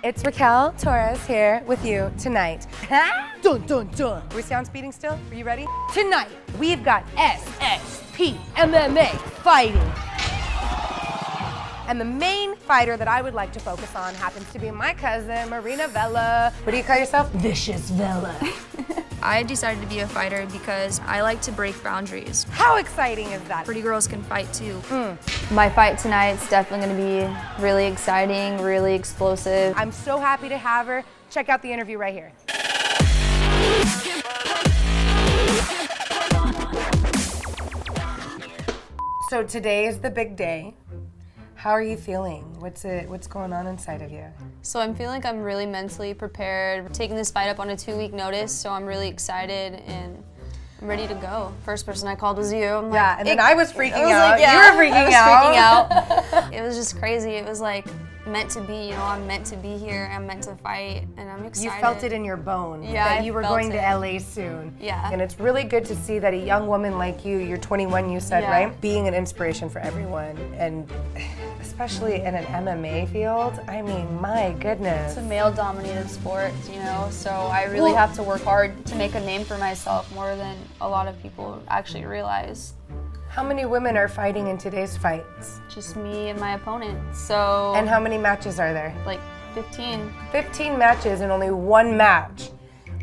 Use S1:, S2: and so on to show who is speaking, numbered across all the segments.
S1: it's Raquel Torres here with you tonight. Dun, dun, dun. Are we sound speeding still? Are you ready? Tonight, we've got SSP MMA fighting. And the main fighter that I would like to focus on happens to be my cousin, Marinna Vela. What do you call yourself? Vicious Vela.
S2: I decided to be a fighter because I like to break boundaries.
S1: How exciting is that?
S2: Pretty girls can fight too.
S3: My fight tonight's definitely going to be really exciting, really explosive.
S1: I'm so happy to have her. Check out the interview right here. So today is the big day. How are you feeling? What's going on inside of you?
S3: So I'm feeling like I'm really mentally prepared. We're taking this fight up on a 2-week notice, so I'm really excited and I'm ready to go. First person I called was you. I'm
S1: Yeah,
S3: like,
S1: and then I was freaking out.
S3: Like, yeah,
S1: you were freaking out.
S3: Freaking out. It was just crazy. It was like meant to be, you know, I'm meant to be here, I'm meant to fight, and I'm excited.
S1: You felt it in your bones
S3: Yeah,
S1: that
S3: I
S1: you were
S3: felt
S1: going to
S3: it.
S1: LA soon.
S3: Yeah.
S1: And it's really good to see that a young woman like you're 21, you said,
S3: Yeah.
S1: right? Being an inspiration for everyone, and especially in an MMA field. I mean, my goodness.
S3: It's a male-dominated sport, you know, so I really have to work hard to make a name for myself more than a lot of people actually realize.
S1: How many women are fighting in today's fights?
S3: Just me and my opponent, so...
S1: And how many matches are there?
S3: Like 15.
S1: 15 matches, and only one match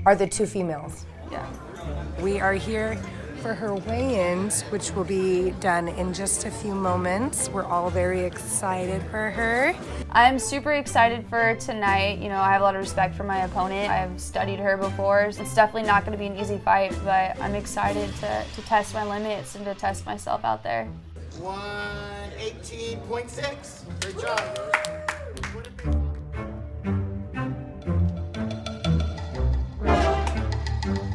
S1: are the two females.
S3: Yeah.
S1: We are here for her weigh-ins, which will be done in just a few moments. We're all very excited for her.
S3: I'm super excited for tonight. You know, I have a lot of respect for my opponent. I've studied her before. It's definitely not going to be an easy fight, but I'm excited to test my limits and to test myself out there.
S4: 118.6. Great job.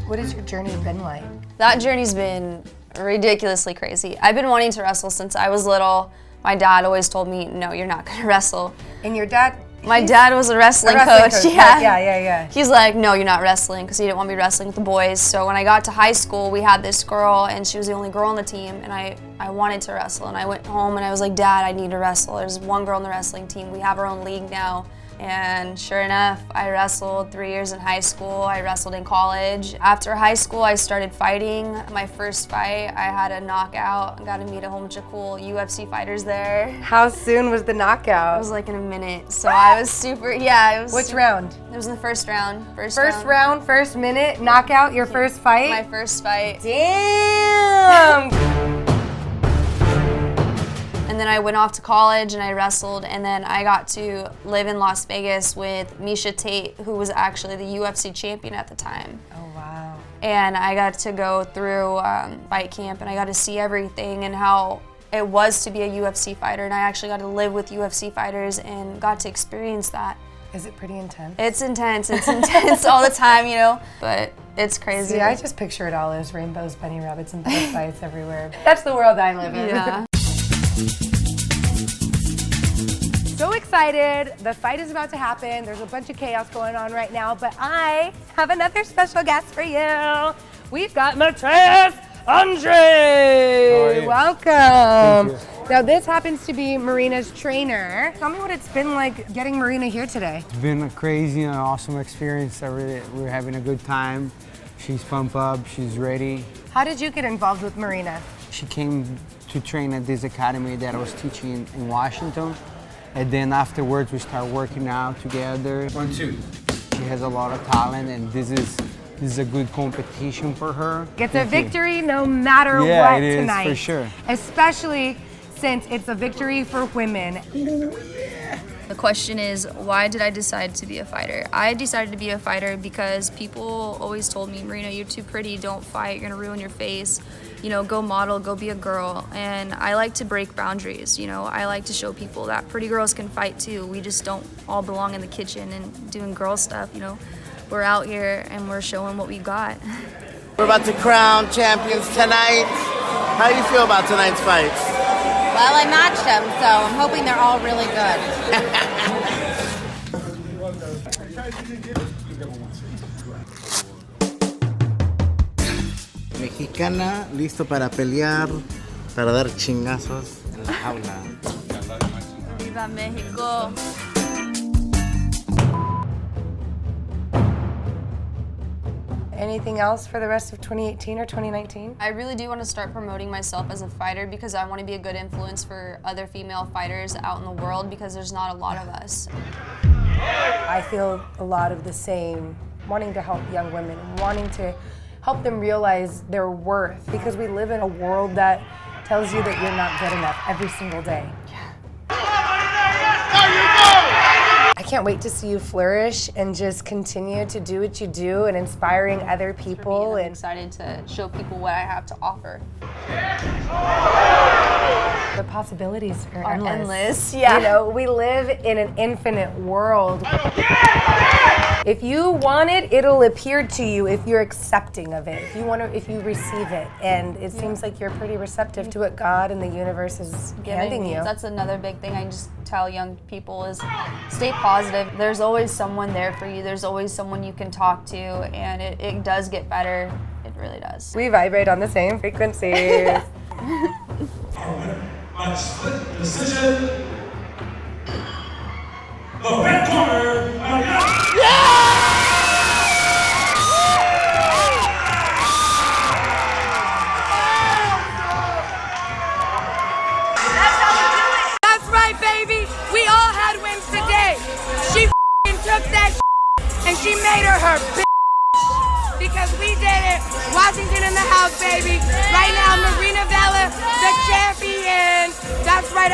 S1: What has your journey been like?
S3: That journey's been ridiculously crazy. I've been wanting to wrestle since I was little. My dad always told me, no, you're not going to wrestle.
S1: And your dad?
S3: My dad was a wrestling
S1: wrestling
S3: coach.
S1: coach. Yeah.
S3: He's like, no, you're not wrestling, because he didn't want me wrestling with the boys. So when I got to high school, we had this girl, and she was the only girl on the team, and I wanted to wrestle. And I went home, and I was like, Dad, I need to wrestle. There's one girl on the wrestling team. We have our own league now. And sure enough, I wrestled 3 years in high school. I wrestled in college. After high school, I started fighting. My first fight, I had a knockout. I got to meet a whole bunch of cool UFC fighters there.
S1: How soon was the knockout?
S3: It was like in a minute, so I was super, it was.
S1: Which round?
S3: It was in the first round.
S1: First round, first minute, knockout, your first fight?
S3: My first fight.
S1: Damn!
S3: And then I went off to college and I wrestled, and then I got to live in Las Vegas with Misha Tate, who was actually the UFC champion at the time.
S1: Oh, wow.
S3: And I got to go through fight camp, and I got to see everything and how it was to be a UFC fighter, and I actually got to live with UFC fighters and got to experience that.
S1: Is it pretty intense?
S3: It's intense all the time, you know, but it's crazy.
S1: See, I just picture it all as rainbows, bunny rabbits, and bug fights everywhere. That's the world I live in.
S3: Yeah.
S1: So excited. The fight is about to happen. There's a bunch of chaos going on right now, but I have another special guest for you. We've got Matthias Andre. Welcome. Now this happens to be Marinna's trainer. Tell me what it's been like getting Marinna here today.
S5: It's been a crazy and awesome experience. We're having a good time. She's pumped up, she's ready.
S1: How did you get involved with Marinna?
S5: She came to train at this academy that I was teaching in Washington. And then afterwards we start working out together. 1, 2. She has a lot of talent, and this is a good competition for her.
S1: It's a victory no matter what
S5: it is,
S1: tonight.
S5: for sure.
S1: Especially since it's a victory for women.
S2: The question is, why did I decide to be a fighter? I decided to be a fighter because people always told me, Marinna, you're too pretty, don't fight, you're gonna ruin your face. You know, go model, go be a girl. And I like to break boundaries, you know. I like to show people that pretty girls can fight too. We just don't all belong in the kitchen and doing girl stuff, you know. We're out here and we're showing what we got.
S4: We're about to crown champions tonight. How do you feel about tonight's fights?
S6: Well, I matched them, so I'm hoping they're all really good.
S4: Mexicana, listo para pelear, para dar chingazos en la jaula.
S2: Viva México.
S1: anything else for the rest of 2018 or 2019?
S3: I really do want to start promoting myself as a fighter because I want to be a good influence for other female fighters out in the world because there's not a lot of us.
S1: I feel a lot of the same, wanting to help young women, wanting to help them realize their worth because we live in a world that tells you that you're not good enough every single day. I can't wait to see you flourish and just continue to do what you do and inspiring other people.
S3: I'm excited to show people what I have to offer.
S1: The possibilities are endless.
S3: Yeah.
S1: You know, we live in an infinite world. If you want it, it'll appear to you if you're accepting of it. If you receive it. And it seems like you're pretty receptive to what God and the universe is handing you.
S3: That's another big thing I just tell young people is stay positive. There's always someone there for you. There's always someone you can talk to, and it does get better. It really does.
S1: We vibrate on the same frequencies.
S7: By split decision, the red corner, Marinna.
S1: That's right, baby. We all had wins today. She took that and she made her bitch. Because we did it. Washington in the house, baby. Right now, Marinna Vela, the champion. That's right.